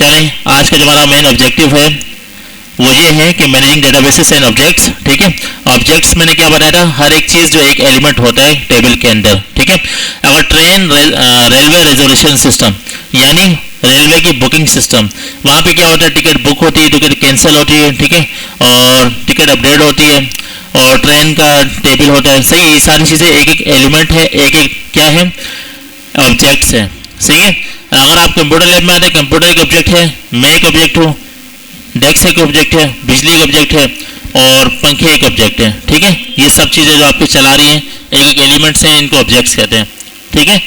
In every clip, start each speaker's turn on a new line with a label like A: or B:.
A: चलें, आज का जो हमारा मेन ऑब्जेक्टिव है वो ये है कि मैनेजिंग डेटाबेसेस एंड ऑब्जेक्ट्स। ठीक है, ऑब्जेक्ट्स मैंने क्या बताया था, हर एक चीज़ जो एक एलिमेंट होता है टेबल के अंदर। ठीक है, अगर ट्रेन रेलवे रिजर्वेशन सिस्टम यानी रेलवे की बुकिंग सिस्टम, वहाँ पे क्या होता है, टिकट बुक होती है, टिकट कैंसिल होती है, ठीक है, और टिकट अपडेट होती है, और ट्रेन का टेबल होता है। सही, ये सारी चीज़ें एक एक एलिमेंट है, एक एक क्या है, ऑब्जेक्ट्स है। सही है, अगर आप कंप्यूटर लैब में आते हैं, कंप्यूटर एक ऑब्जेक्ट है, मैं एक ऑब्जेक्ट हूँ, डेस्क एक ऑब्जेक्ट है, बिजली एक ऑब्जेक्ट है, और पंखे एक ऑब्जेक्ट है। ठीक है, ये सब चीज़ें जो आपको चला रही हैं एक एक एलिमेंट्स हैं, इनको ऑब्जेक्ट्स कहते हैं। ठीक है,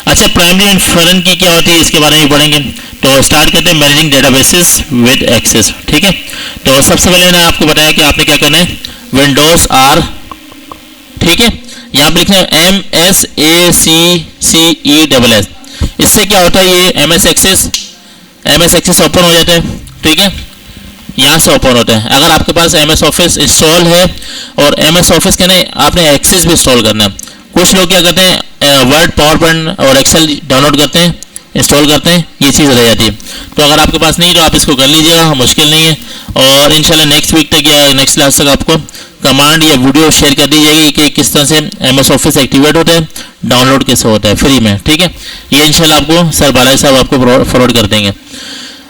A: अच्छा, प्राइमरी इन्फरेंस की क्या होती है इसके बारे में पढ़ेंगे। तो स्टार्ट करते हैं मैनेजिंग डेटाबेसेस विद एक्सेस। ठीक है, तो सबसे पहले मैंने आपको बताया कि आपने क्या करना है, विंडोज आर, ठीक है, यहाँ पर लिखना है MSACCESS। इससे क्या होता है, ये MS एक्सेस ओपन हो जाता है। ठीक है, यहाँ से ओपन होता है। अगर आपके पास MS ऑफिस इंस्टॉल है और MS ऑफिस के नहीं आपने एक्सेस भी इंस्टॉल करना है। कुछ लोग क्या करते हैं, वर्ड, पावर पॉइंट और एक्सेल डाउनलोड करते हैं, इंस्टॉल करते हैं, ये चीज़ रह जाती है। तो अगर आपके पास नहीं तो आप इसको कर लीजिएगा, मुश्किल नहीं है। और इंशाल्लाह नेक्स्ट वीक तक या नेक्स्ट क्लास तक आपको कमांड या वीडियो शेयर कर दी जाएगी कि किस तरह से MS ऑफिस एक्टिवेट होता है, डाउनलोड कैसे होता है फ्री में। ठीक है, ये इंशाल्लाह आपको सर बालाई साहब आपको फॉरवर्ड कर देंगे।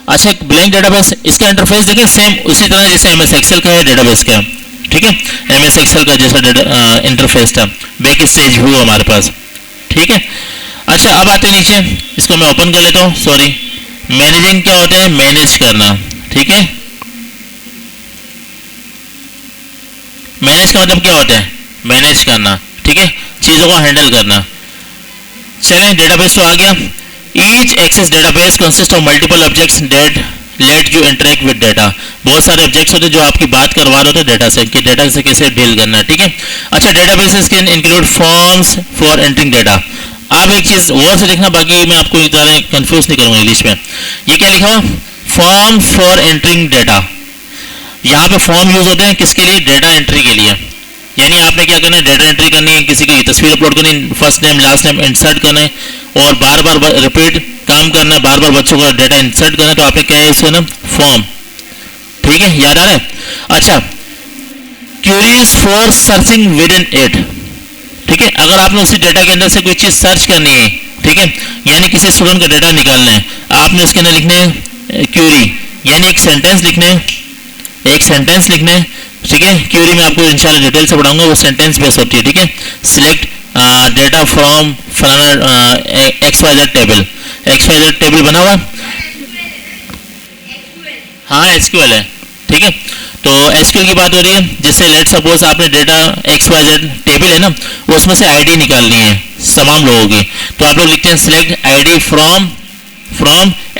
A: अच्छा, ब्लैंक डेटाबेस, इसका इंटरफेस देखें सेम उसी तरह जैसे MS एक्सेल का है डेटाबेस का। ठीक है, MS एक्सेल का जैसा इंटरफेस था, बैक स्टेज व्यू हमारे पास। ठीक है, अच्छा, अब आते नीचे, इसको मैं ओपन कर लेता हूँ। सॉरी, मैनेजिंग क्या होता है, मैनेज करना। ठीक है, मैनेज का मतलब क्या होता है, मैनेज करना। ठीक है, चीज़ों को हैंडल करना। चलें, डेटाबेस तो आ गया। Each access database consist of multiple objects that let you interact with data. बहुत सारे ऑब्जेक्ट्स होते हैं जो आपकी बात करवा रहे होते हैं डेटा से, कि डेटा से कैसे डील करना है। ठीक है, अच्छा, databases can include forms for entering data. आप एक चीज़ वो से देखना, बाकी मैं आपको इस तरह कंफ्यूज नहीं करूँगा इंग्लिश में। ये क्या लिखा हुआ, फॉर्म फॉर एंटरिंग डेटा। यहाँ पे फॉर्म यूज होते हैं किसके लिए, डेटा एंट्री के लिए। यानी आपने क्या करना है, डेटा एंट्री करनी है, किसी की तस्वीर अपलोड करनी है, first name last name insert करना है, और बार बार रिपीट काम करना है, बार बार बच्चों का डेटा इंसर्ट करना है। तो आपने क्या यूज करना, फॉर्म। ठीक है, याद आ रहा है। अच्छा, queries for searching within it. ठीक है, अगर आपने उसी डेटा के अंदर से कोई चीज सर्च करनी है, ठीक है, यानी किसी स्टूडेंट का डेटा निकालना है, आपने उसके अंदर लिखना है क्यूरी, यानी एक सेंटेंस लिखना है, ठीक है। क्यूरी में आपको इंशाल्लाह डिटेल से पढ़ाऊंगा, वो सेंटेंस बेस होती है। ठीक है, select data from XYZ table. XYZ table बना हुआ, हाँ SQL है। ठीक है, तो SQL की बात हो रही है, जिससे लेट सपोज आपने डेटा XYZ टेबल है ना, उसमें से आईडी निकालनी है तमाम लोगों की। तो आप लोग लिखते हैं select ID from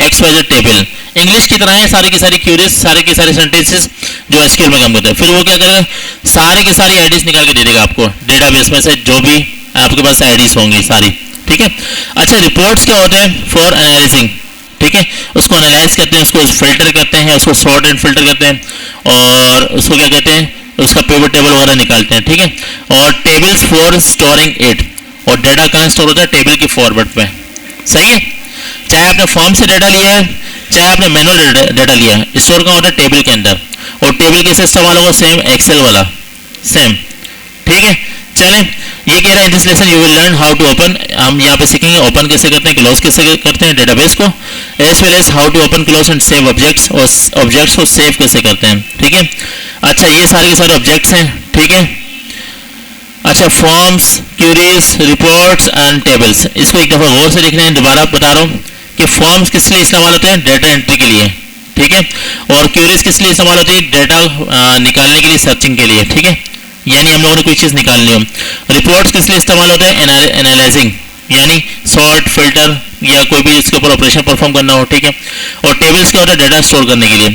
A: XYZ table. English की तरह है सारी की सारी क्यूरीज, सारे के सारे सेंटेंसेस जो SQL में काम करते हैं। फिर वो क्या करेगा, सारे की सारी आईडीज निकाल के दे देगा आपको डेटाबेस में से, जो भी आपके पास आईडीज होंगी सारी। ठीक है, अच्छा, रिपोर्ट्स क्या होते हैं, फॉर एनालिसिंग। ठीक है, उसको एनालाइज करते हैं, उसको फिल्टर करते हैं, उसको सॉर्ट एंड फिल्टर करते हैं, और उसको क्या कहते हैं, उसका पिवट टेबल वगैरह निकालते हैं। ठीक है, और टेबल्स फॉर स्टोरिंग इट, और डेटा कहाँ स्टोर होता है, टेबल की फॉर्मेट में। सही है, चाहे आपने फॉर्म से डेटा लिया है, चाहे आपने मैनुअल डेटा लिया है, स्टोर कहाँ होता है, टेबल के अंदर। और टेबल कैसे इस्तेमाल होगा, सेम एक्सेल वाला, सेम। ठीक है, चलें, ये कह रहा है in this lesson you will learn how to open. हम यहाँ पे सीखेंगे ओपन कैसे करते हैं, क्लोज कैसे करते हैं डेटाबेस को, as well as how to open, close and save objects, और ऑब्जेक्ट्स को सेव कैसे करते हैं। ठीक है, अच्छा, ये सारे के सारे ऑब्जेक्ट्स हैं। ठीक है, अच्छा, forms, queries, reports and tables. इसको एक दफ़ा गौर से लिखना है, दोबारा बता रहा हूँ कि फॉर्म्स किस लिए इस्तेमाल होते हैं, डेटा एंट्री के लिए। ठीक है, और क्यूरीज किस लिए इस्तेमाल होती है, डेटा निकालने के लिए, सर्चिंग के लिए। ठीक है, यानी हम लोगों ने कोई चीज़ निकालनी हो। रिपोर्ट्स किस लिए इस्तेमाल होते हैं, एनालाइजिंग, यानी सॉर्ट, फिल्टर, या कोई भी इसके ऊपर ऑपरेशन परफॉर्म करना हो। ठीक है, और टेबल्स क्या होता है, डेटा स्टोर करने के लिए।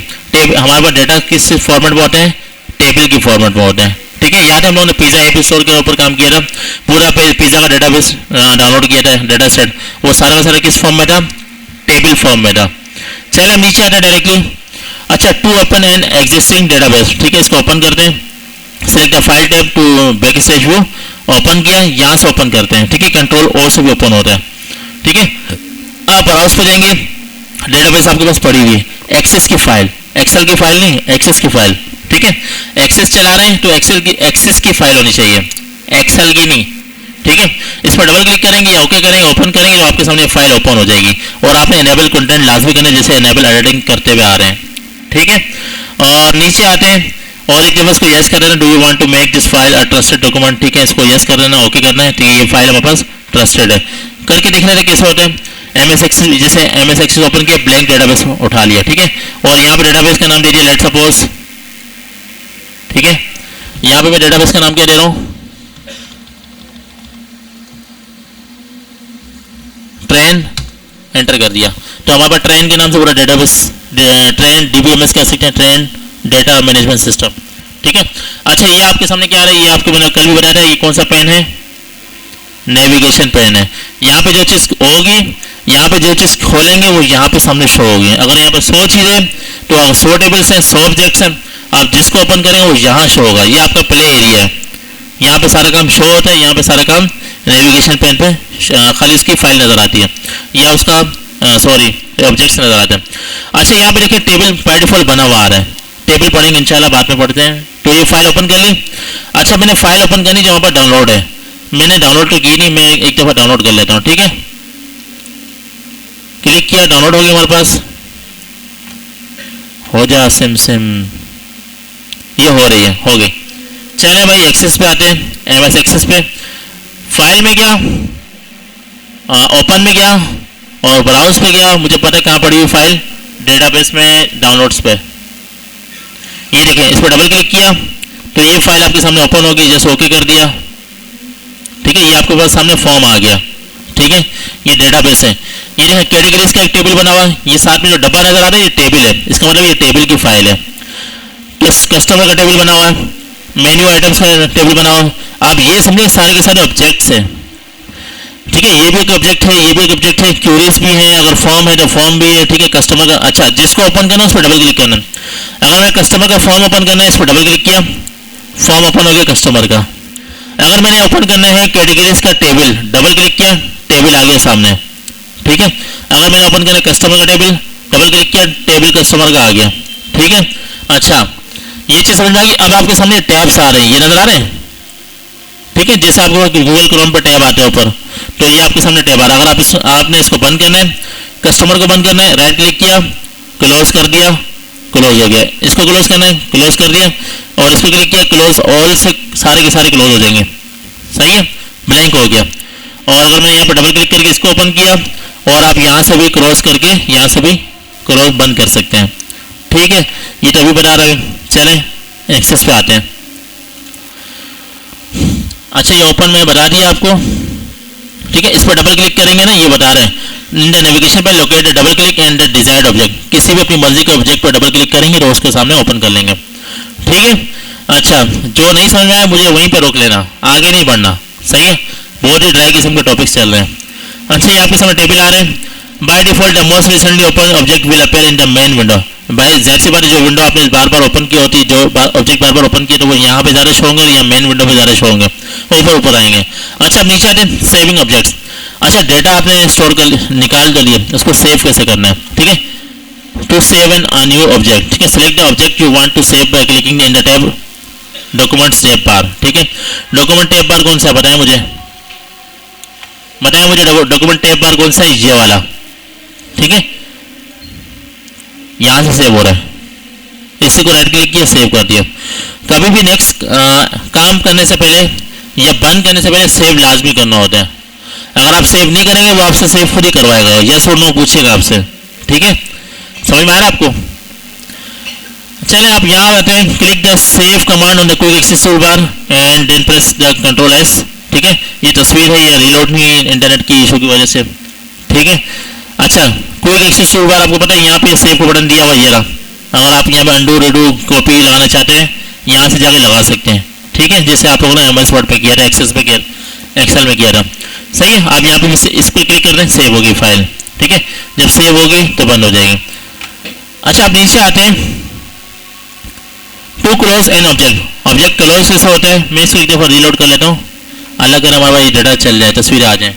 A: हमारे पास डेटा किस फॉर्मेट में होता है, टेबल की फॉर्मेट में होता है। ठीक है, याद है हम लोगों ने पिज़्ज़ा एपी स्टोर के ऊपर काम किया था, पूरा पिज़्ज़ा का डेटाबेस डाउनलोड किया था, डेटा सेट, वो सारा का सारा किस फॉर्म में था, टेबल फॉर्म में था। चलिए हम नीचे आते हैं डायरेक्टली। अच्छा, to open an existing database. ठीक है, इसको ओपन करते हैं, select file tab to backstage view, open किया, यहाँ से ओपन करते हैं। ठीक है, कंट्रोल और से भी ओपन होता है। ठीक है, आप ब्राउज पे जाएंगे, डेटाबेस आपके पास पड़ी हुई है, एक्सेस की फाइल, एक्सेल की फाइल नहीं, एक्सेस की फाइल, ठीक है। एक्सेस चला रहे हैं तो एक्सेल की एक्सेस की फाइल होनी चाहिए, एक्सेल की नहीं, ठीक है। इस पर डबल क्लिक करेंगे या ओके करेंगे, ओपन करेंगे तो आपके सामने फाइल ओपन हो जाएगी। और आपने इनेबल कंटेंट लाजमी करना है, जैसे इनेबल एडिटिंग करते हुए आ रहे हैं, ठीक है। और नीचे आते हैं और एक जगह इसको यस कर देना, do you want to make this file a trusted document, ठीक है। इसको यस कर देना, ओके करना है, तो ये फाइल हमारे पास ट्रस्टेड है। करके दिख रहे थे कैसे होते हैं, एमएस एक्सेस, जैसे एमएस एक्सेस ओपन किया, ब्लैंक डेटाबेस उठा लिया, ठीक है। और यहाँ पे डेटाबेस का नाम दीजिए लेट सपोज, ठीक है। यहाँ पे मैं डेटाबेस का नाम क्या दे रहा हूँ, ट्रेन, एंटर कर दिया तो हमारे पास ट्रेन के नाम से पूरा डेटाबेस, ट्रेन डीबीएमएस कह सकते हैं, ट्रेन डेटा मैनेजमेंट सिस्टम, ठीक है। अच्छा, ये आपके सामने क्या आ रहा है, ये आपको मैंने कल भी बताया था, ये कौन सा पेन है, नेविगेशन पेन है। यहाँ पे जो चीज़ होगी, यहाँ पे जो चीज़ खोलेंगे वो यहाँ पे सामने शो होगी। अगर यहाँ पे 100 चीज़ें तो 100 टेबल्स हैं, 100 ऑब्जेक्ट्स हैं, आप जिसको ओपन करेंगे वो यहाँ शो होगा। ये आपका प्ले एरिया है, यहाँ पे सारा काम शो होता है, यहाँ पे सारा काम नेविगेशन पेन पे खाली उसकी फाइल नज़र आती है या उसका ऑब्जेक्ट्स नज़र आते हैं। अच्छा, यहाँ पे देखिए टेबल बाय डिफॉल्ट बना हुआ आ रहा है, टेबल पढ़ेंगे इंशाल्लाह, बाद में पढ़ते हैं। तो ये फाइल ओपन कर ली। अच्छा, मैंने फाइल ओपन करनी जो वहाँ पर डाउनलोड है, मैंने डाउनलोड तो की नहीं, मैं एक दफ़ा डाउनलोड कर लेता हूँ, ठीक है। क्लिक किया, डाउनलोड हो गया हमारे पास, हो जा सिम सिम, ये हो रही है, हो गई। चले भाई एक्सेस पे आते हैं, एमएस एक्सेस पे, फाइल में गया, ओपन में गया और ब्राउज पे गया। मुझे पता है कहाँ पड़ी हुई फाइल, डेटाबेस में डाउनलोड्स पे, ये देखें, इस पर डबल क्लिक किया तो ये फाइल आपके सामने ओपन होगी, जैसे ओके कर दिया, ठीक है। ये आपके पास सामने फॉर्म आ गया, ठीक है। ये डेटाबेस है, ये देखें कैटेगरीज का एक टेबल बना हुआ है, ये साथ में जो डब्बा नजर आ रहा है ये टेबल है, इसका मतलब ये टेबल की फाइल है। प्लस कस्टमर का टेबल बना हुआ है, मेन्यू आइटम्स का टेबल बना हुआ है। आप ये समझे सारे के सारे ऑब्जेक्ट्स हैं, ठीक है। ये भी एक ऑब्जेक्ट है, ये भी एक ऑब्जेक्ट है, क्यूरीज भी है, अगर फॉर्म है तो फॉर्म भी है, ठीक है। कस्टमर का, अच्छा, जिसको ओपन करना है उस पर डबल क्लिक करना है। अगर मैं कस्टमर का फॉर्म ओपन करना है, इस पर डबल क्लिक किया, फॉर्म ओपन हो गया कस्टमर का। अगर मैंने ओपन करना है कैटेगरीज का टेबल, डबल क्लिक किया, टेबल आ गया सामने, ठीक है। अगर मैंने ओपन करना कस्टमर का टेबल, डबल क्लिक किया, टेबल कस्टमर का आ गया, ठीक है। अच्छा, ये चीज़ समझ में आ गई। अब आपके सामने टैब्स आ रहे हैं, ये नजर आ रहे हैं, ठीक है। जैसे आपको गूगल क्रोम पर टैब आते हैं ऊपर, तो ये आपके सामने टैब आ रहा है। अगर आपने इसको बंद करना है, कस्टमर को बंद करना है, राइट क्लिक किया, क्लोज कर दिया, क्लोज हो गया। इसको क्लोज करना है, क्लोज कर दिया, और इस पर क्लिक किया, क्लोज ऑल से सारे के सारे क्लोज हो जाएंगे, सही है, ब्लैंक हो गया। और अगर मैं यहाँ पर डबल क्लिक करके इसको ओपन किया, और आप यहाँ से भी क्रॉस करके यहाँ से भी क्रॉस बंद कर सकते हैं, ठीक है। ये तो अभी बता रहे हैं, चलें एक्सेस पे आते हैं। अच्छा, ये ओपन में बता दिया आपको, ठीक है। इस पर डबल क्लिक करेंगे ना, ये बता रहे हैं इन द नेविगेशन पे locate double click and the desired object, किसी भी अपनी मर्जी के ऑब्जेक्ट पर डबल क्लिक करेंगे तो उसके सामने ओपन कर लेंगे, ठीक है। अच्छा, जो नहीं समझ में आया मुझे वहीं पे रोक लेना, आगे नहीं बढ़ना, सही है। बहुत ही ड्राई किस्म के टॉपिक्स चल रहे हैं। अच्छा, ये आपके सामने टेबल आ रहे हैं। By default the most recently open object will appear in the main window. भाई जाहिर सी बात है, जो विंडो आपने बार बार ओपन की होती है, जो ऑब्जेक्ट बार बार ओपन किए तो वो यहाँ पे ज़्यादा शो होंगे या मेन विंडो पे ज़्यादा शो होंगे, ऊपर ऊपर आएंगे। अच्छा, अब नीचे आते हैं सेविंग ऑब्जेक्ट्स। अच्छा, डेटा आपने स्टोर कर निकाल कर लिया, उसको सेव कैसे करना है, ठीक है। To save an new object, ठीक है। Select the object you want to save by clicking in the tab documents tab bar, ठीक है। डॉक्यूमेंट टैब बार कौन सा है बताएं मुझे, डॉक्यूमेंट टैब बार कौन सा है, ये वाला, ठीक है। यहां से सेव हो रहा है, इसी को राइट क्लिक किया, सेव कर दिया। कभी भी नेक्स्ट काम करने से पहले या बंद करने से पहले सेव लाजमी करना होता है। अगर आप सेव नहीं करेंगे वो आपसे सेव खुद ही करवाएगा, यस और नो पूछेगा आपसे, ठीक है। समझ में आ रहा है आपको। चले आप यहाँ आते हैं, click the save command on the quick access toolbar and then press the control S, ठीक है। ये तस्वीर है, ये रीलोड नहीं है इंटरनेट की इशू की वजह से, ठीक है। अच्छा, क्विक एक्सेस टूल बार आपको पता है यहाँ पे सेव का बटन दिया हुआ, ये रहा। अगर आप यहाँ पे अंडू रेडू कॉपी लगाना चाहते हैं, यहाँ से जाके लगा सकते हैं, ठीक है। जैसे आप लोगों ने एमएस वर्ड पे किया था, एक्सेस पे किया, एक्सेल में किया था, सही है। आप यहाँ पे इस पर क्लिक कर दें, सेव होगी फाइल, ठीक है। जब सेव होगी तो बंद हो जाएगी। अच्छा, आप नीचे आते हैं, to close an object. Object close कैसा होता है, मैं इसको एक दफ़ा रीलोड कर लेता हूँ, अलग कर हमारा ये डाटा चल जाए, तस्वीर आ जाए।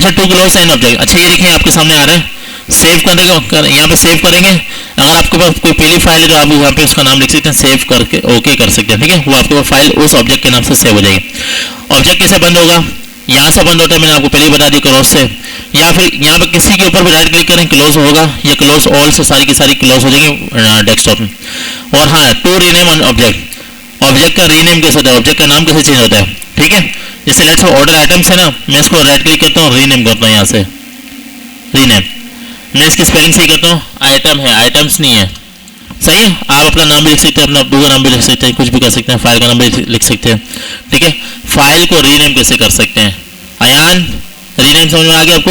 A: Modify to close an object. अच्छा ये देखिए आपके सामने आ रहा है, सेव करने का यहाँ पे सेव करेंगे। अगर आपके पास कोई पहली फाइल है तो आप यहाँ पे उसका नाम लिख सकते हैं, सेव करके ओके कर सकते हैं, ठीक है। वो आपके पास फाइल उस ऑब्जेक्ट के नाम से सेव हो जाएगी। ऑब्जेक्ट कैसे बंद होगा, यहाँ से बंद होता है, मैंने आपको पहले ही बता दी, क्रॉस से, या फिर यहाँ पे किसी के ऊपर भी राइट क्लिक करें क्लोज होगा, या क्लोज ऑल से सारी की सारी क्लोज हो जाएंगे डेस्कटॉप में। और हाँ, to rename on object, object का रीनेम कैसे होता है, ऑब्जेक्ट का नाम कैसे चेंज होता है, ठीक है। जैसे लेट्स ऑर्डर आइटम्स है ना, मैं इसको राइट क्लिक करता हूँ, रीनेम करता हूँ यहाँ से, रीनेम। मैं इसकी स्पेलिंग सही करता हूँ, आइटम है, आइटम्स नहीं है, सही है। आप अपना नाम भी लिख सकते हैं, अपना अब्बू का नाम भी लिख सकते हैं, कुछ भी कर सकते हैं, फाइल का नाम भी लिख सकते हैं, ठीक है। फाइल को रीनेम कैसे कर सकते हैं, अयान रीनेम समझ में आ गया आपको।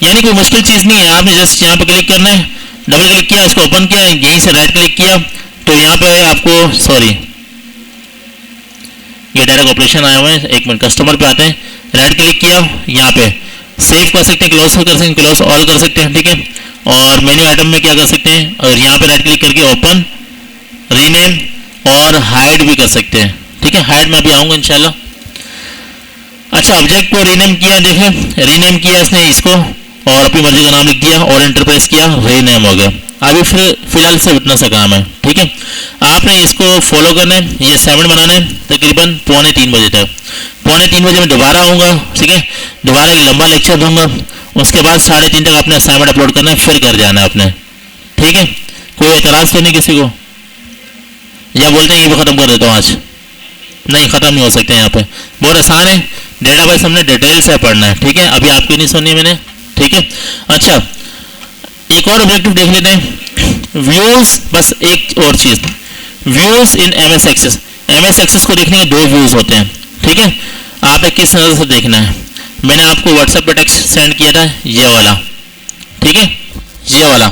A: यानी कोई मुश्किल चीज़ नहीं है, आपने जस्ट यहाँ पे क्लिक करना है, डबल क्लिक किया, इसको ओपन किया, यहीं से राइट क्लिक किया तो यहाँ पे आपको, सॉरी ये डायरेक्ट ऑपरेशन आया हुआ है, एक मिनट, कस्टमर पे आते हैं, राइट क्लिक किया, यहाँ पे सेव कर सकते हैं, क्लोज कर सकते हैं, क्लोज ऑल कर सकते हैं, ठीक है। और मेन्यू आइटम में क्या कर सकते हैं, और यहाँ पे राइट क्लिक करके ओपन, रीनेम और हाइड भी कर सकते हैं, ठीक है। हाइड में अभी आऊँगा इंशाल्लाह। अच्छा, ऑब्जेक्ट को रीनेम किया, देखिए रीनेम किया इसने इसको, और अपनी मर्जी का नाम लिख दिया और एंटर प्रेस किया, रीनेम हो गया। अभी फिलहाल से इतना सा काम है, ठीक है। आपने इसको फॉलो करना है, ये असाइनमेंट बनाना है तकरीबन 2:45 बजे तक। 2:45 बजे मैं दोबारा आऊँगा, ठीक है, दोबारा एक लंबा लेक्चर दूंगा, उसके बाद 3:30 तक आपने असाइनमेंट अपलोड करना है, फिर कर जाना है आपने, ठीक है। कोई एतराज़ तो नहीं किसी को, या बोलते हैं ये भी ख़त्म कर देता हूँ आज, नहीं ख़त्म नहीं हो सकते यहाँ पे, बहुत आसान है। डेटाबेस हमने डिटेल से पढ़ना है, ठीक है, अभी आपकी नहीं सुननी मैंने, ठीक है। अच्छा, एक और ऑब्जेक्टिव देख लेते हैं, व्यूज, बस एक और चीज़, views in MS Access. MS Access को देखने के दो व्यूज होते हैं, ठीक है। आपने किस नज़र से देखना है, मैंने आपको व्हाट्सएप पे टेक्स्ट सेंड किया था, ये वाला, ठीक है, ये वाला।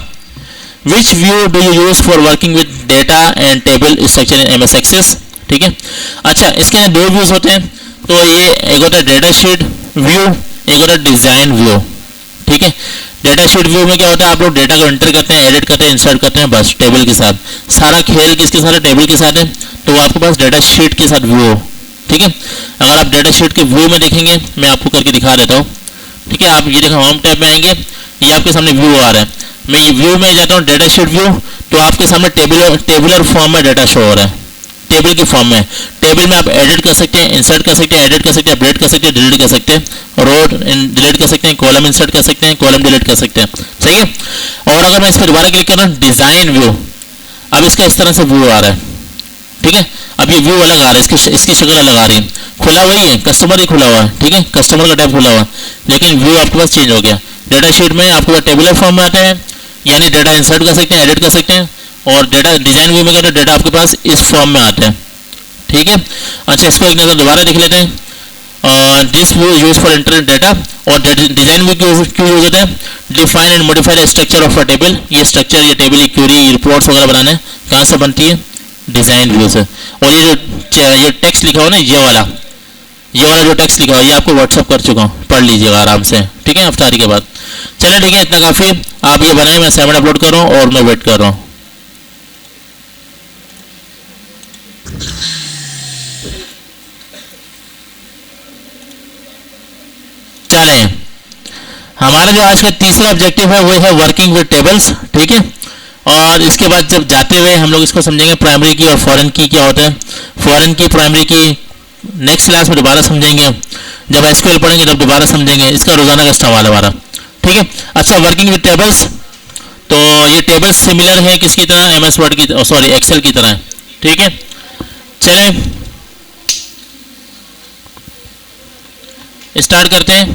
A: Which view do you use for working with data and table structure in MS Access, ठीक है। अच्छा, इसके अंदर दो व्यूज होते हैं, तो ये एक होता है डेटा शीट व्यू, एक होता है डिज़ाइन व्यू, ठीक है। डेटा शीट व्यू में क्या होता है, आप लोग डेटा को एंटर करते हैं, एडिट करते हैं, इंसर्ट करते हैं, बस टेबल के साथ, सारा खेल किसके साथ है, टेबल के साथ है, तो वो आपके पास डेटा शीट के साथ व्यू हो, ठीक है। अगर आप डेटा शीट के व्यू में देखेंगे, मैं आपको करके दिखा देता हूँ, ठीक है। आप ये देखो, होम टैब में आएंगे, ये आपके सामने व्यू आ रहा है, मैं ये व्यू में जाता हूँ, डेटा शीट व्यू, तो आपके सामने टेबुलर फॉर्म में डेटा शो हो रहा है, टेबल के फॉर्म में। टेबल में आप एडिट कर सकते हैं, इंसर्ट कर सकते हैं, एडिट कर सकते हैं, अपडेट कर सकते हैं, डिलीट कर सकते हैं, रो डिलीट कर सकते हैं, कॉलम इंसर्ट कर सकते हैं, कॉलम डिलीट कर सकते हैं, सही है। और अगर मैं इस पर दोबारा क्लिक कर रहा हूँ, डिज़ाइन व्यू, अब इसका इस तरह से व्यू आ रहा है, ठीक है। अब ये व्यू अलग आ रहा है, इसकी शक्ल अलग आ रही है, खुला वही है, कस्टमर ही खुला हुआ है, ठीक है, कस्टमर का टैब खुला हुआ है, लेकिन व्यू आपके पास चेंज हो गया। डेटा शीट में आपके पास टेबुलर फॉर्म में आता है, यानी डेटा इंसर्ट कर सकते हैं, एडिट कर सकते हैं, और डेटा डिज़ाइन व्यू में क्या डेटा आपके पास इस फॉर्म में आता है, ठीक है। अच्छा, इसको एक नज़र दोबारा देख लेते हैं, this view use for entering data, और डिज़ाइन व्यू क्यों यूज होता है, define and modify structure of a table, ये स्ट्रक्चर, ये टेबल, ये क्वेरी, ये रिपोर्ट्स वगैरह बनाने कहाँ से बनती है, डिज़ाइन व्यू से। और ये टेक्स्ट लिखा हुआ ना, ये वाला जो टेक्स्ट लिखा हुआ, ये आपको व्हाट्सअप कर चुका हूँ, पढ़ लीजिएगा आराम से, ठीक है, अफ्तारी के बाद। चलिए ठीक है, इतना काफ़ी, आप ये बनाए, मैं असाइनमेंट अपलोड कर रहा हूँ और मैं वेट कर रहा हूँ। चलें, हमारा जो आज का तीसरा ऑब्जेक्टिव है वो है वर्किंग विद टेबल्स, ठीक है। और इसके बाद जब जाते हुए हम लोग इसको समझेंगे प्राइमरी की और फॉरेन की क्या होता है, फॉरेन की प्राइमरी की नेक्स्ट क्लास में दोबारा समझेंगे, जब एसक्यूएल पढ़ेंगे तब दोबारा समझेंगे, इसका रोजाना का इस्तेमाल है हमारा, ठीक है। अच्छा, वर्किंग विद टेबल्स, तो ये टेबल्स सिमिलर है किसकी तरह, एमएस वर्ड की, सॉरी एक्सेल की तरह, ठीक है। चलें स्टार्ट करते हैं।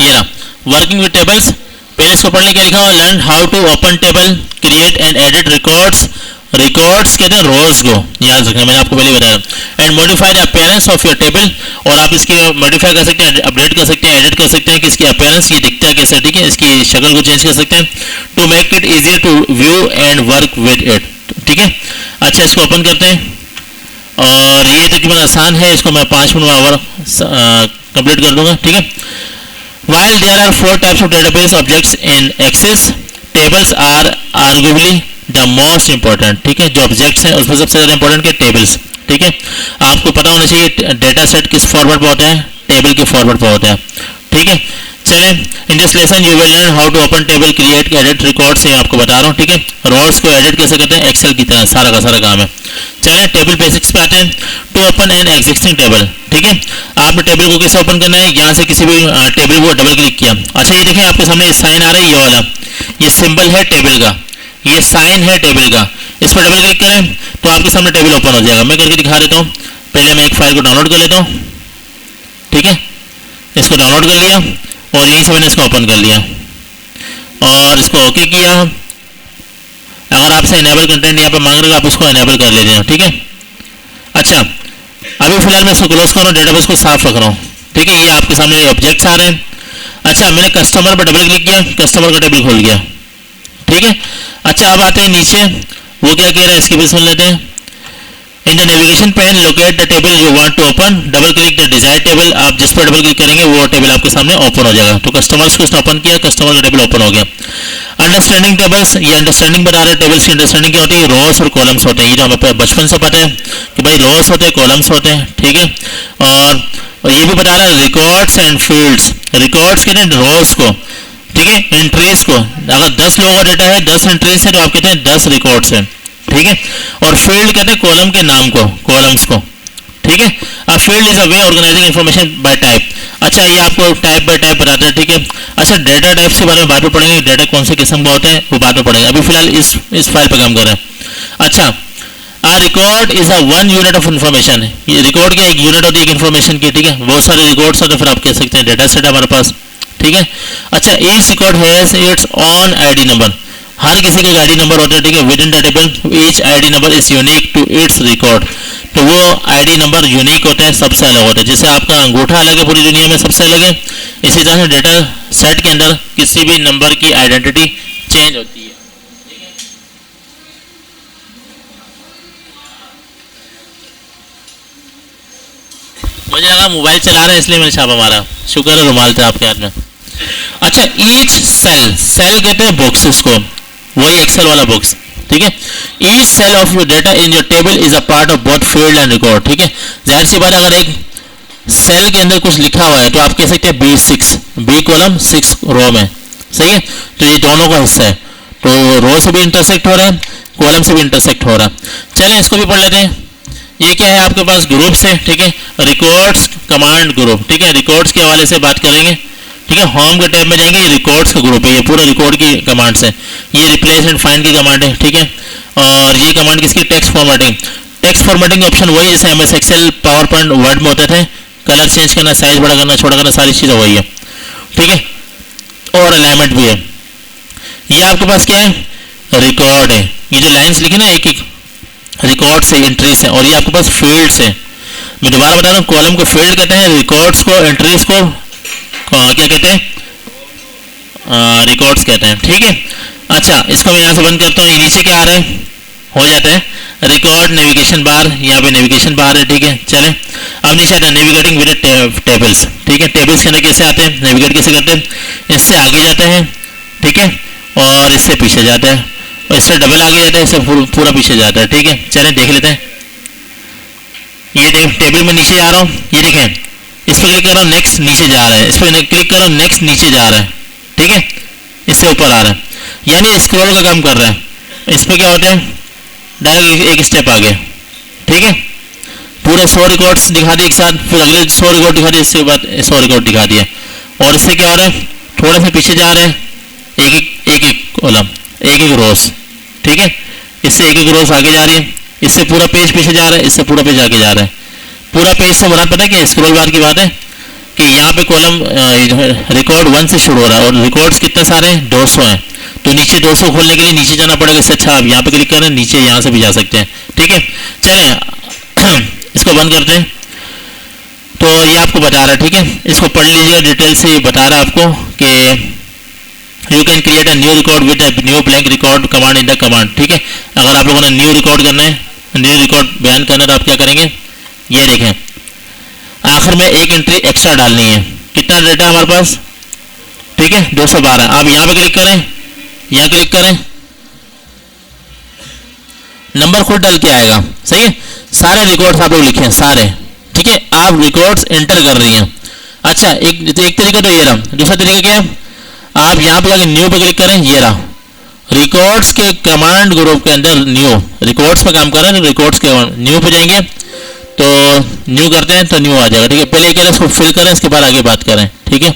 A: ये रहा वर्किंग विद टेबल्स, पहले इसको पढ़ने के लिखा हुआ, learn how to open table, create and edit records, records कहते हैं रोज को, याद रखना, मैंने आपको पहले बताया, and modify the appearance of your table, और आप इसके मॉडिफाई कर सकते हैं, अपडेट कर सकते हैं, एडिट कर सकते हैं कि इसकी अपीयरेंस ये दिखता है कैसे, ठीक है, इसकी शक्ल को चेंज कर सकते हैं, to make it easier to view and work with it, ठीक है। अच्छा, इसको ओपन करते हैं, और ये तकरीबन आसान है, इसको मैं 5 मिनट में ओवर कंप्लीट कर दूंगा, ठीक है। While there are 4 types of database objects in Access, tables are arguably the most important, ठीक है। जो ऑब्जेक्ट्स हैं उसमें सबसे ज़्यादा इंपॉर्टेंट के टेबल्स, ठीक है। आपको पता होना चाहिए डेटा सेट किस फॉर्मेट में होता है, टेबल के फॉरवर्ड पर होता है, ठीक है। चलें, in this lesson you will learn how to open table, create, edit record से आपको बता रहा हूँ, ठीक है। रोज को एडिट कैसे करते हैं, एक्सेल की तरह सारा का सारा काम है। चलें, टेबल बेसिक्स पे आते हैं। To open an existing table, ठीक है। आपने टेबल को कैसे ओपन करना है, यहाँ से किसी भी टेबल को डबल क्लिक किया। अच्छा, ये देखें आपके सामने साइन आ रहा है, ये वाला, ये सिंबल है टेबल का, ये साइन है टेबल का। इस पर डबल क्लिक करें तो आपके सामने टेबल ओपन हो जाएगा। मैं करके दिखा देता हूँ। पहले मैं एक फाइल को डाउनलोड कर लेता हूँ, ठीक है। इसको डाउनलोड कर लिया और यहीं से मैंने इसको ओपन कर लिया और इसको ओके किया। अगर आपसे इनेबल कंटेंट यहाँ पे मांग रहे हो, आप इसको इनेबल कर लेते हैं, ठीक है। अच्छा, अभी फिलहाल मैं इसको क्लोज कर रहा हूँ, डेटाबेस को साफ रख रहा हूँ, ठीक है। ये आपके सामने ऑब्जेक्ट्स आ रहे हैं। अच्छा, मैंने कस्टमर पर डबल क्लिक किया, कस्टमर का टेबल खुल गया, ठीक है। अच्छा, अब आते हैं नीचे, वो क्या कह रहा है इसकी भी सुन लेते हैं। In the navigation pane locate the table you want to open, double click the desired table. आप जिस पर डबल क्लिक करेंगे वो टेबल आपके सामने ओपन हो जाएगा। तो कस्टमर्स को ओपन किया, कस्टमर का टेबल ओपन हो गया। अंडरस्टैंडिंग टेबल्स, ये अंडरस्टैंडिंग बता रहा है। टेबल्स की अंडरस्टैंडिंग क्या होती है, रोस और कॉलम्स होते हैं। ये तो हमें बचपन से पता है कि भाई रोस होते हैं, कॉलम्स होते हैं, ठीक है। और ये भी बता रहा है रिकॉर्ड्स एंड फील्ड्स। रिकॉर्ड्स कहते हैं रोस को, ठीक है। एंट्रीज को, अगर 10 लोगों का डेटा है, 10 एंट्रीज है, तो आप कहते हैं 10 रिकॉर्ड्स हैं, ठीक है। और फील्ड कहते हैं कॉलम के नाम को, कॉलम्स को, ठीक है। अब field is a way organizing information by type. अच्छा, ये आपको टाइप बाय टाइप बताते हैं, ठीक है। अच्छा, डेटा टाइप्स के बारे में बाद में पढ़ेंगे, डेटा कौन से किस्म का होता है वो बाद में पढ़ेंगे। अभी फिलहाल इस फाइल पर काम कर रहे हैं। अच्छा, a record is a one unit of information. ये रिकॉर्ड की एक यूनिट होती है इन्फॉर्मेशन की, ठीक है। बहुत सारे रिकॉर्ड्स होते हैं, फिर आप कह सकते हैं डेटा सेट है हमारे पास, ठीक है। अच्छा, each record has its own ID number. हर किसी का एक आईडी नंबर होता है, ठीक है। Within the table each ID number is unique to its record. तो वो आईडी नंबर यूनिक होता है, सबसे अलग होता है। जैसे आपका अंगूठा अलग है पूरी दुनिया में, सबसे अलग है, इसी तरह से डेटा सेट के अंदर किसी भी नंबर की आइडेंटिटी चेंज होती है। मुझे लगा मोबाइल चला रहे हैं इसलिए मैंने छापा मारा, शुक्र है रुमाल था आपके हाथ में। अच्छा, ईच सेल, सेल कहते हैं बॉक्सेस को, वही एक्सेल वाला बॉक्स, ठीक है। Each cell of your data in your table is a part of both field and record, ठीक है। जाहिर सी बात है, अगर एक सेल के अंदर कुछ लिखा हुआ है तो आप कह सकते हैं B6, B कॉलम 6 रो में, सही है। तो ये दोनों का हिस्सा है, तो रो से भी इंटरसेक्ट हो रहा है, कॉलम से भी इंटरसेक्ट हो रहा है। चलें, इसको भी पढ़ लेते हैं। ये क्या है आपके पास, ग्रुप्स है, ठीक है। रिकॉर्ड्स कमांड ग्रुप, ठीक है। रिकॉर्ड्स के हवाले से बात करेंगे, ठीक है। होम के टैब में जाएंगे, ये रिकॉर्ड्स का ग्रुप है, ये पूरा रिकॉर्ड की कमांड्स है। ये रिप्लेस एंड फाइंड की कमांड है, ठीक है। और ये कमांड किसकी, text formatting. Text formatting option वही जैसे MS Excel, PowerPoint, Word में होते थे। कलर चेंज करना, साइज बड़ा करना, छोटा करना, सारी चीज़ें वही है, ठीक है। और अलाइनमेंट भी है। ये आपके पास क्या है, रिकॉर्ड है। ये जो लाइन्स लिखी ना एक एक, रिकॉर्ड से एंट्रीज है। और ये आपके पास फील्ड्स है। मैं दोबारा बता रहा हूँ, कॉलम को फील्ड कहते हैं, रिकॉर्ड्स को, एंट्रीज को क्या कहते हैं, रिकॉर्ड्स कहते हैं, ठीक है। अच्छा, इसको मैं यहाँ से बंद करता हूँ। ये नीचे क्या आ रहा है, हो जाता है रिकॉर्ड नेविगेशन बार, यहाँ पे नेविगेशन बार है, ठीक है। चलें, अब नीचे आता है नेविगेटिंग विद टेबल्स, ठीक है। टेबल्स के अंदर कैसे आते हैं, नेविगेट कैसे करते हैं, इससे आगे जाते हैं, ठीक है, और इससे पीछे जाते हैं, और इससे डबल आगे जाता है, इससे पूरा पीछे जाता है, ठीक है। चलें देख लेते हैं। ये टेबल में नीचे जा रहा हूँ, ये देखें, इस पर क्लिक कर रहा हूँ, नेक्स्ट नीचे जा रहा है, इस पर क्लिक कर रहा हूँ, नेक्स्ट नीचे जा रहा है, ठीक है। इससे ऊपर आ रहा है, यानी स्क्रॉल का काम कर रहा है। इस पर क्या होता है, डायरेक्ट एक स्टेप आगे, ठीक है। पूरे 100 रिकॉर्ड्स दिखा दिए एक साथ, फिर अगले 100 रिकॉर्ड दिखा दिए, इसके बाद 100 रिकॉर्ड दिखा दिए। और इससे क्या हो रहा है, थोड़ा सा पीछे जा रहे हैं, एक एक कॉलम, एक एक रोज, ठीक है। इससे एक एक रोज आगे जा रही है, इससे पूरा पेज पीछे जा रहा है, इससे पूरा पेज आगे जा रहा है। पूरा पेज से मुराद पता है कि स्क्रॉल बार की बात है कि यहाँ पे कॉलम रिकॉर्ड 1 से शुरू हो रहा है, और रिकॉर्ड्स कितने सारे हैं, 200 हैं। तो नीचे 200 खोलने के लिए नीचे जाना पड़ेगा। इससे अच्छा आप यहाँ पे क्लिक करें, नीचे यहाँ से भी जा सकते हैं, ठीक है। चलें, इसको बंद करते हैं। तो ये आपको बता रहा है, ठीक है। इसको पढ़ लीजिएगा, डिटेल से बता रहा है आपको कि you can create a new record with a new blank record command in the command, ठीक है। अगर आप लोगों ने न्यू रिकॉर्ड करना है, न्यू रिकॉर्ड बयान करना है, तो आप क्या करेंगे, ये देखें, आखिर में एक एंट्री एक्स्ट्रा डालनी है। कितना डेटा हमारे पास, ठीक है, 212। आप यहाँ पे क्लिक करें, यहाँ क्लिक करें, नंबर खुद डाल के आएगा, सही है। सारे रिकॉर्ड्स आप लोग लिखे हैं सारे, ठीक है। आप रिकॉर्ड्स एंटर कर रही हैं, अच्छा, एक तरीका तो ये रहा। दूसरा तरीका क्या है, आप यहाँ पे जाके न्यू पे क्लिक करें, ये रहा रिकॉर्ड्स के कमांड ग्रुप के अंदर न्यू, रिकॉर्ड्स पे काम कर रहे हैं तो रिकॉर्ड्स के न्यू पे जाएंगे तो न्यू करते हैं तो न्यू आ जाएगा। ठीक है, पहले क्या इसको फिल करें, इसके बाद आगे बात करें। ठीक है,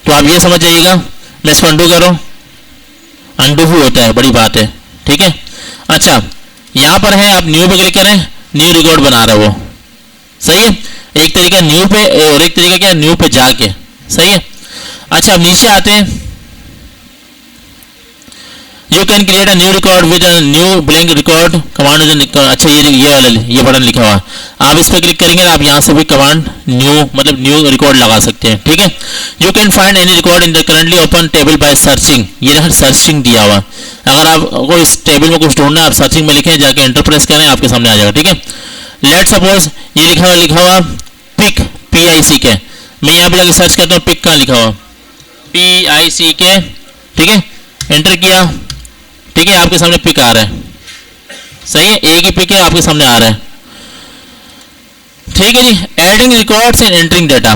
A: तो आप ये समझ जाइएगा। मैं इसको अंडू करूँ, अंडू भी होता है, बड़ी बात है। ठीक है, अच्छा यहाँ पर है, आप न्यू पे क्लिक करें, न्यू रिकॉर्ड बना रहे हो वो, सही है। एक तरीका न्यू पे और एक तरीका क्या, न्यू पे जाके, सही है। अच्छा, अब नीचे आते हैं, you can create a new record with a new blank record command. अच्छा, ये बटन लिखा हुआ, आप इस पर क्लिक करेंगे आप यहाँ से भी कमांड न्यू मतलब न्यू रिकॉर्ड लगा सकते हैं। ठीक है, you can find any record in the currently open table by searching, ये देखिए सर्चिंग दिया हुआ। अगर आपको इस टेबल में कुछ ढूंढना है, आप सर्चिंग में लिखें, जाके एंटर प्रेस करें, आपके सामने आ जाएगा। ठीक है, लेट सपोज ये लिखा हुआ पिक, PICK, मैं यहाँ पे जाके सर्च करता हूँ, पिक कहाँ लिखा हुआ, PICK। ठीक है, एंटर किया, ठीक है, आपके सामने पिक आ रहा है, सही है, एक ही पिक है, आपके सामने आ रहा है। ठीक है जी, adding records and entering data,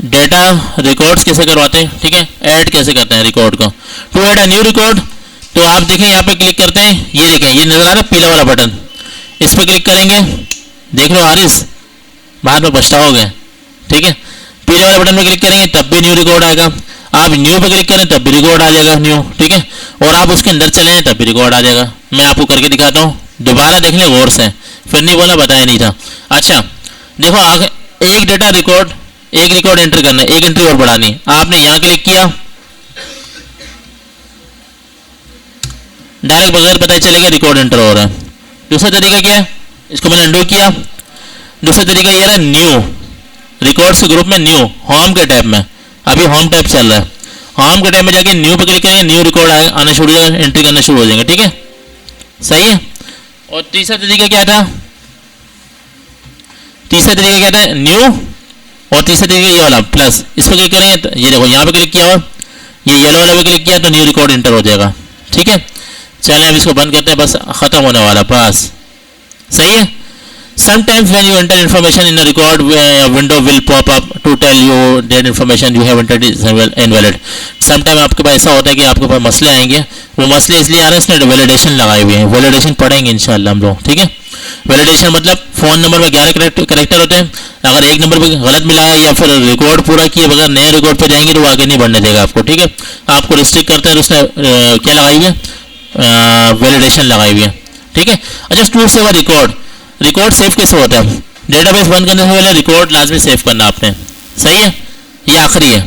A: data records कैसे करवाते हैं, ठीक है, ऐड कैसे करते हैं रिकॉर्ड को। To add a new record, तो आप देखें यहाँ पे क्लिक करते हैं, ये देखें ये नजर आ रहा है पीला वाला बटन, इस पर क्लिक करेंगे, देख लो हारिस बाहर में पछताओगे। ठीक है, पीले वाले बटन पर क्लिक करेंगे तब भी न्यू रिकॉर्ड आएगा, आप न्यू पे क्लिक करें तब भी रिकॉर्ड आ जाएगा न्यू। ठीक है, और आप उसके अंदर चले तब भी रिकॉर्ड आ जाएगा। मैं आपको करके दिखाता हूँ, दोबारा देख लें गौर से, फिर नहीं बोला बताया नहीं था। अच्छा देखो, आगे एक डेटा रिकॉर्ड, एक रिकॉर्ड एंटर करना है, एक एंट्री और बढ़ानी, आपने यहाँ क्लिक किया, डायरेक्ट बगैर पता चलेगा रिकॉर्ड एंटर हो रहा है। दूसरा तरीका क्या है, इसको मैंने अंडू किया। दूसरा तरीका ये रहा न्यू, रिकॉर्ड्स के ग्रुप में न्यू, होम के टैब में, अभी होम टैब चल रहा है, होम के टैब में जाके न्यू पे क्लिक करेंगे, न्यू रिकॉर्ड आना शुरू हो जाएगा, एंट्री करना शुरू हो जाएंगे। ठीक है, सही है। और तीसरा तरीका क्या था, तीसरा तरीका क्या था, न्यू, और तीसरा तरीका ये वाला प्लस, इस पर क्लिक करेंगे तो ये देखो यहाँ पे क्लिक किया हुआ, ये येलो वाले पे क्लिक किया तो न्यू रिकॉर्ड एंटर हो जाएगा। ठीक है, चलें अब इसको बंद करते हैं, बस खत्म होने वाला, बस सही है। Sometimes when you enter information in a record, a window will pop up to tell you that information you have entered is invalid. Sometimes आपके पास ऐसा होता है कि आपके पास मसले आएंगे, वो मसले इसलिए आ रहे हैं इसने वैलिडेशन लगाए हुए हैं, वैलिडेशन पढ़ेंगे इंशाल्लाह हम लोग। ठीक है, वैलिडेशन मतलब फ़ोन नंबर में 11 करेक्टर होते हैं, अगर एक नंबर पर गलत मिला है या फिर रिकॉर्ड पूरा किए बगैर नए रिकॉर्ड पर जाएंगे तो वो आगे नहीं बढ़ने देगा आपको। ठीक है, आपको रिस्ट्रिक्ट करते हैं, उसने क्या लगाई हुई है, वैलिडेशन लगाई हुई है। ठीक है, अच्छा to save record, record save कैसे होता है, डेटाबेस बंद करने से पहले रिकॉर्ड लाजमी सेव करना आपने, सही है, ये आखिरी है,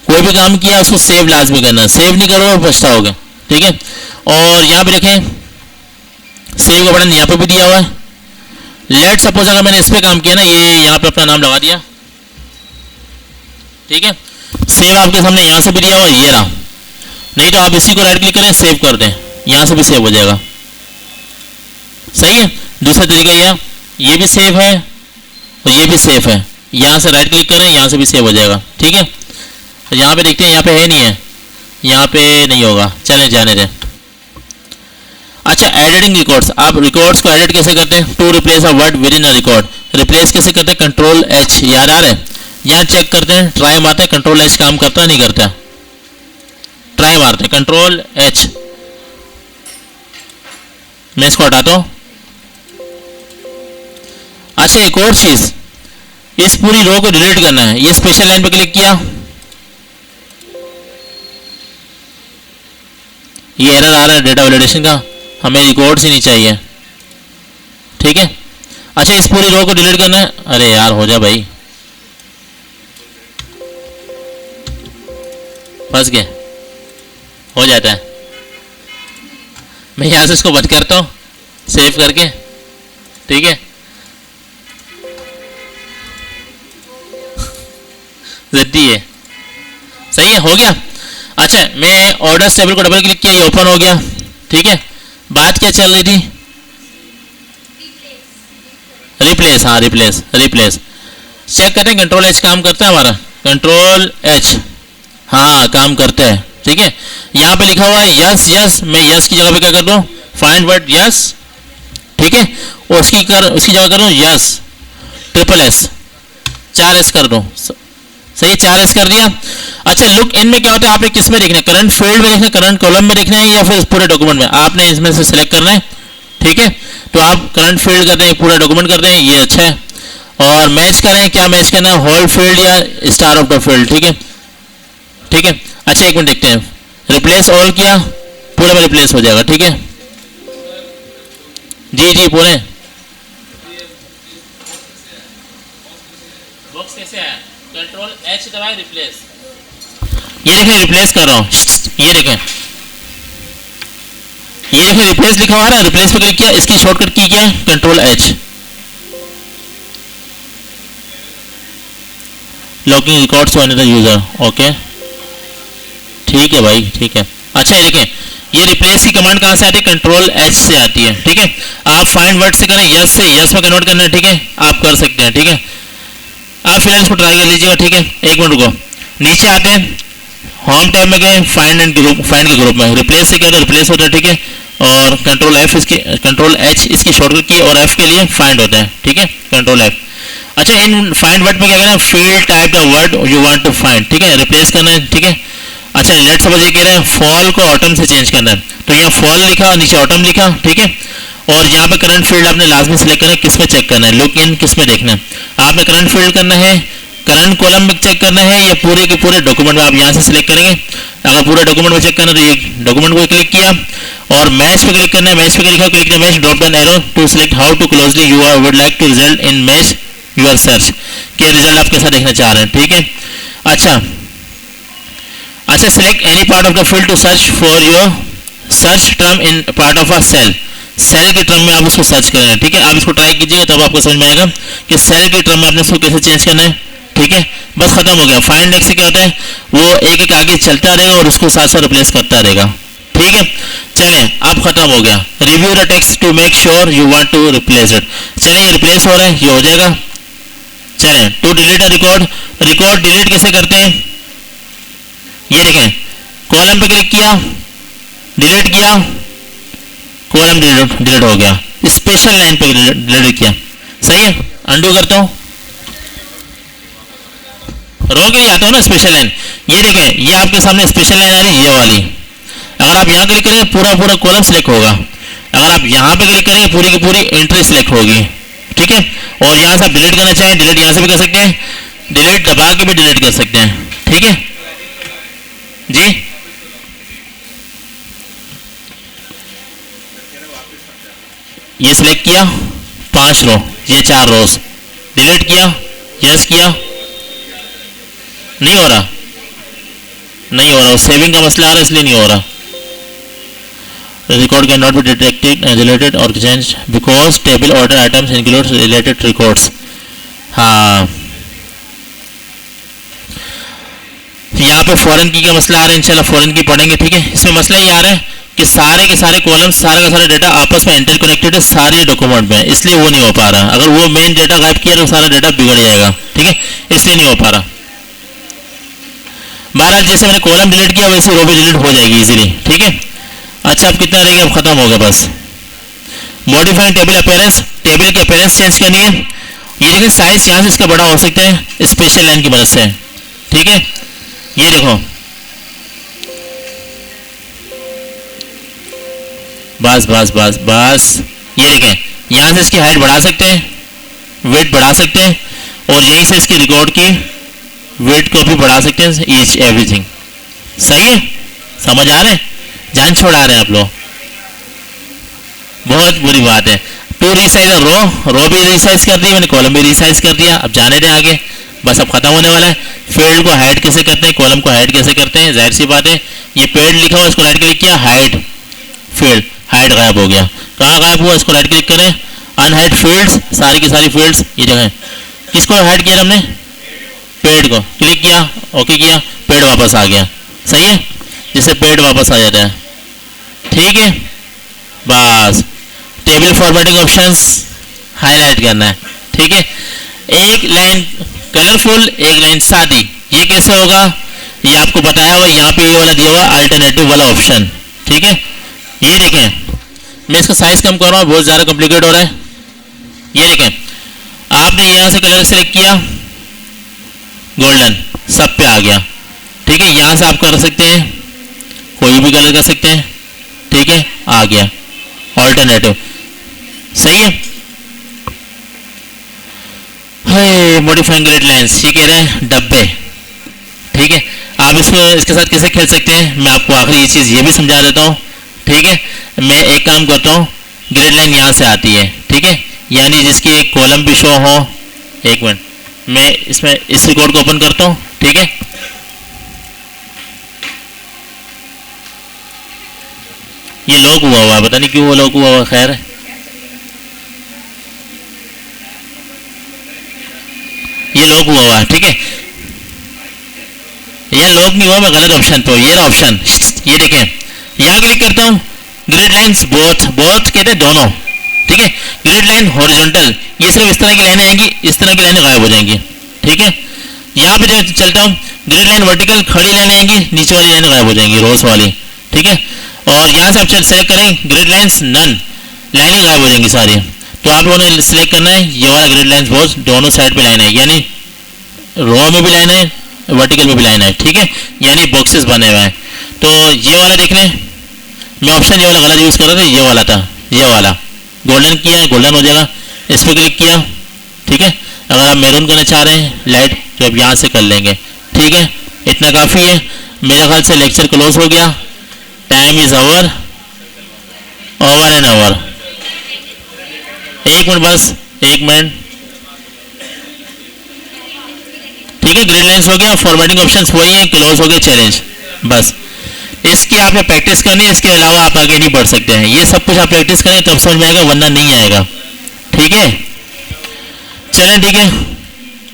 A: कोई भी काम किया उसको सेव लाजमी करना, सेव नहीं करोगे पछताओगे। ठीक है, और यहाँ पे देखें सेव का बटन यहाँ पे भी दिया हुआ है। लेट सपोज अगर मैंने इस पर काम किया ना, ये यहाँ पे अपना नाम लगा दिया, ठीक है, सेव आपके सामने यहाँ से भी दिया हुआ है, ये रहा, नहीं तो आप इसी को राइट क्लिक करें सेव कर दें, यहाँ से भी सेव हो जाएगा, सही है। दूसरा तरीका ये भी सेव है और ये भी सेव है, यहाँ से राइट क्लिक करें, यहाँ से भी सेव हो जाएगा। ठीक है, तो यहाँ पे देखते हैं, यहाँ पे है नहीं है, यहाँ पे नहीं होगा, चलें जाने दें। अच्छा, एडिटिंग रिकॉर्ड्स, आप रिकॉर्ड्स को एडिट कैसे करते हैं, to replace a word within a record, replace कैसे करते हैं, कंट्रोल H, याद आ रहा है, यहाँ चेक करते हैं, ट्राई मारते हैं, कंट्रोल H काम करता नहीं करता, ट्राई मारते हैं, कंट्रोल H, मैं इसको हटाता हूँ। अच्छा, एक और चीज, इस पूरी रो को डिलीट करना है, ये स्पेशल लाइन पे क्लिक किया, ये एरर आ रहा है डेटा वैलिडेशन का, हमें रिकॉर्ड्स ही नहीं चाहिए। ठीक है, अच्छा इस पूरी रो को डिलीट करना है, अरे यार हो जा भाई, फंस गए, हो जाता है, मैं यहां से इसको बंद करता हूं सेव करके। ठीक है, जद्दी है, सही है, हो गया। अच्छा, मैं ऑर्डर्स टेबल को डबल क्लिक किया, ये ओपन हो गया। ठीक है, बात क्या चल रही थी, रिप्लेस, हाँ रिप्लेस, रिप्लेस चेक करते हैं, कंट्रोल H काम करता है हमारा, कंट्रोल H हाँ काम करता है। ठीक है, यहाँ पे लिखा हुआ है यस यस, मैं यस की जगह पे क्या कर दूँ, फाइंड वर्ड यस, ठीक है, और उसकी जगह करूँ यस, ट्रिपल S, 4 S कर दूँ, सही, 4s कर दिया। अच्छा लुक इन में क्या होता है, आपने किस में देखना है, करंट फील्ड में देखना है, करंट कॉलम में देखना है, या फिर पूरे डॉक्यूमेंट में, आपने इसमें से सिलेक्ट करना है। ठीक है, तो आप करंट फील्ड करते हैं, पूरा डॉक्यूमेंट करते हैं, ये अच्छा है। और मैच करें, क्या मैच करना है, होल फील्ड या स्टार ऑफ द फील्ड। ठीक है, ठीक है। अच्छा एक मिनट देखते हैं, रिप्लेस ऑल किया, पूरे में रिप्लेस हो जाएगा। ठीक है जी जी, पूरे बॉक्स कैसे आया, कंट्रोल एच दबाए, रिप्लेस, ये देखें रिप्लेस कर रहा हूँ, ये देखें, ये देखें रिप्लेस लिखा हुआ है, रिप्लेस पे क्लिक किया, इसकी शॉर्टकट की क्या, control H. Locking records to another user, okay ठीक है भाई, ठीक है। अच्छा ये देखें, ये रिप्लेस की कमांड कहाँ से आती है, कंट्रोल एच से आती है। ठीक है, आप फाइंड वर्ड से करें, यस से यस में कन्वर्ट करना है। ठीक है, आप कर सकते हैं। ठीक है, आप फिर इसको ट्राई कर लीजिएगा। ठीक है, एक मिनट रुको, नीचे आते हैं, होम टैब में गए, फाइंड एंड ग्रुप, फाइंड के ग्रुप में रिप्लेस से क्या रिप्लेस होता है। ठीक है, और कंट्रोल एफ इसकी, कंट्रोल एच इसकी शॉर्टकट की, और एफ के लिए फाइंड होता है। ठीक है, कंट्रोल एफ। अच्छा इन फाइंड वर्ड में क्या करना है, field type the word you want to find. ठीक है, रिप्लेस करना है। ठीक है, अच्छा लेट सपोज ये कह रहे हैं फॉल को ऑटम से चेंज करना है, तो यहाँ फॉल लिखा और नीचे ऑटम लिखा। ठीक है, और यहाँ पे करंट फील्ड आपने लाजमी सेलेक्ट करना है, किस में चेक करना है, लुक इन किस में देखना है, आपने करंट फील्ड करना है, करंट कॉलम में चेक करना है, या पूरे के पूरे डॉक्यूमेंट में, आप यहाँ से सिलेक्ट करेंगे। अगर पूरे डॉक्यूमेंट में चेक करना है तो ये डॉक्यूमेंट को क्लिक किया, और मैच पे क्लिक करना है, मैच पे क्लिक किया, match drop down arrow to select how to closely you are would like to result in match your search, के रिजल्ट आप कैसा देखना चाह रहे हैं। ठीक है, अच्छा अच्छा select any part of the field to search for your search term in part of a cell, cell के टर्म में आप उसको सर्च करेंगे। ठीक है, आप इसको ट्राई कीजिएगा तब आपको समझ में आएगा कि सेल के टर्म में आपने इसको कैसे चेंज करना है। ठीक है, बस खत्म हो गया। फाइंड नेक्स्ट से क्या होता है, वो एक एक आगे चलता रहेगा और उसको साथ साथ रिप्लेस करता रहेगा। ठीक है, चलें अब खत्म हो गया। Review the text to make sure you want to replace it, चलिए रिप्लेस हो रहा है, ये हो जाएगा। चलें to delete a record, record delete कैसे करते हैं, ये देखें, कॉलम पे क्लिक किया, डिलीट किया, कॉलम डिलीट हो गया, स्पेशल लाइन पे डिलीट किया। सही है, अंडू करता हूं, रो के आता हूं ना स्पेशल लाइन। ये देखें, ये आपके सामने स्पेशल लाइन आ रही है, ये वाली। अगर आप यहां क्लिक करेंगे पूरा पूरा कॉलम सिलेक्ट होगा, अगर आप यहां पे क्लिक करेंगे पूरी की पूरी एंट्री सिलेक्ट होगी। ठीक है, और यहां से आप डिलीट करना चाहें, डिलीट यहां से भी कर सकते हैं, डिलीट दबा के भी डिलीट कर सकते हैं। ठीक है जी, ये सिलेक्ट किया 5 रो, ये 4 रोज, डिलीट किया, यस किया, नहीं हो रहा, नहीं हो रहा, सेविंग का मसला आ रहा है इसलिए नहीं हो रहा। Record can not be detected deleted और change because table order items include related records. हाँ, यहाँ पे फॉरेन की का मसला आ रहा है, इंशाल्लाह फॉरेन की पढ़ेंगे। ठीक है, इसमें मसला ये आ रहा है कि सारे के सारे कॉलम्स, सारा का सारा डाटा आपस में इंटरकनेक्टेड है सारे डॉक्यूमेंट में, इसलिए वो नहीं हो पा रहा। अगर वो मेन डाटा गायब किया तो सारा डाटा बिगड़ जाएगा। ठीक है, इसलिए नहीं हो पा रहा। बहरहाल जैसे मैंने कॉलम डिलीट किया वैसे रो भी डिलीट हो जाएगी इजीली। ठीक है, अच्छा अब कितना रह गया, अब खत्म हो गया बस। मॉडिफाइंग टेबल अपीयरेंस, टेबल की अपीयरेंस चेंज करनी है। ये देखिए साइज यहाँ से इसका बड़ा हो सकता है स्पेशल लाइन की मदद से। ठीक है, ये देखो बस बस बस बस, ये देखें यहाँ से इसकी हाइट बढ़ा सकते हैं, वेट बढ़ा सकते हैं, और यहीं से इसकी रिकॉर्ड की वेट को भी बढ़ा सकते हैं, ईच एवरीथिंग। सही है, समझ आ रहे हैं, जान छोड़ा रहे हैं आप लोग, बहुत बुरी बात है। टू रीसाइज रो भी रीसाइज कर दी मैंने, कॉलम भी रीसाइज कर दिया। अब जाने दें आगे, बस अब खत्म होने वाला है। फील्ड को हाइड कैसे करते हैं, कॉलम को हाइड कैसे करते हैं, जाहिर सी बात है, ये पेड लिखा हुआ इसको राइट क्लिक किया, हाइड फील्ड, हाइड गायब हो गया। कहाँ गायब हुआ, इसको राइट क्लिक करें, अनहाइड फील्ड्स, सारी की सारी फील्ड्स ये जगह। किसको हाइड किया हमने, पेड को, क्लिक किया, ओके किया, पेड वापस आ गया। सही है, जिससे पेड वापस आ जाता है। ठीक है, बस टेबल फॉर्मेटिंग ऑप्शंस हाईलाइट करना है। ठीक है, एक लाइन कलरफुल, एक लाइन सादी, ये कैसे होगा, ये आपको बताया हुआ, यहाँ पे ये वाला दिया हुआ अल्टरनेटिव वाला ऑप्शन। ठीक है, ये देखें मैं इसका साइज कम कर रहा हूँ, बहुत ज़्यादा कॉम्प्लिकेट हो रहा है। ये देखें, आपने यहाँ से कलर सेलेक्ट किया गोल्डन, सब पे आ गया। ठीक है, यहाँ से आप कर सकते हैं, कोई भी कलर कर सकते हैं। ठीक है, आ गया ऑल्टरनेटिव। सही है। मॉडिफाइंग ग्रिड लाइंस, ये कह रहे हैं डब्बे। ठीक है, आप इसको इसके साथ कैसे खेल सकते हैं, मैं आपको आखिरी ये चीज़ ये भी समझा देता हूँ। ठीक है, मैं एक काम करता हूँ, ग्रिड लाइन यहाँ से आती है। ठीक है, यानी जिसकी एक कॉलम भी शो हो। एक मिनट, मैं इसमें इस रिकॉर्ड को ओपन करता हूँ। ठीक है, ये लॉक हुआ हुआ है, पता नहीं क्यों वो लॉक हुआ हुआ। खैर, ये लॉक हुआ हुआ है। ठीक है, ये लॉक नहीं हुआ, मैं गलत ऑप्शन पे हूँ। ये रहा ऑप्शन, ये देखें, यहाँ क्लिक करता हूँ, ग्रिड लाइंस बोथ, बोथ कहते हैं दोनों। ठीक है, ग्रिड लाइन हॉरिजॉन्टल, ये सिर्फ इस तरह की लाइनें आएंगी, इस तरह की लाइनें गायब हो जाएंगी। ठीक है, यहाँ पे जो चलता हूँ, ग्रिड लाइन वर्टिकल खड़ी लाइनें आएंगी, नीचे वाली लाइनें गायब हो जाएंगी, रोज वाली। ठीक है, और यहाँ से आप सेलेक्ट करें ग्रिड लाइंस नन, लाइनें गायब हो जाएंगी सारी। तो आप लोगों ने सिलेक्ट करना है ये वाला ग्रिड लाइंस बोथ, दोनों साइड पे लाइन है, यानी रो में भी लाइन है, वर्टिकल में भी लाइन है। ठीक है, यानी बॉक्सेस बने हुए हैं। तो ये वाला देख लें, मैं ऑप्शन ये वाला गलत यूज़ कर रहा था, ये वाला था, ये वाला गोल्डन किया है, गोल्डन हो जाएगा। इस पर क्लिक किया। ठीक है, अगर आप मैरून करना चाह रहे हैं लाइट, तो आप यहाँ से कर लेंगे। ठीक है, इतना काफ़ी है। मेरे ख्याल से लेक्चर क्लोज हो गया। Time is over, over and over. एक मिनट बस, एक मिनट। ठीक है, ग्रिड लाइंस हो गया, फॉर्मेटिंग ऑप्शंस वही है, क्लोज हो गया चैलेंज। बस इसकी आपने प्रैक्टिस करनी है, इसके अलावा आप आगे नहीं बढ़ सकते हैं। ये सब कुछ आप प्रैक्टिस करें तब समझ में आएगा, वरना नहीं आएगा। ठीक है, चलें, ठीक है,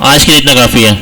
A: आज के लिए इतना काफ़ी है।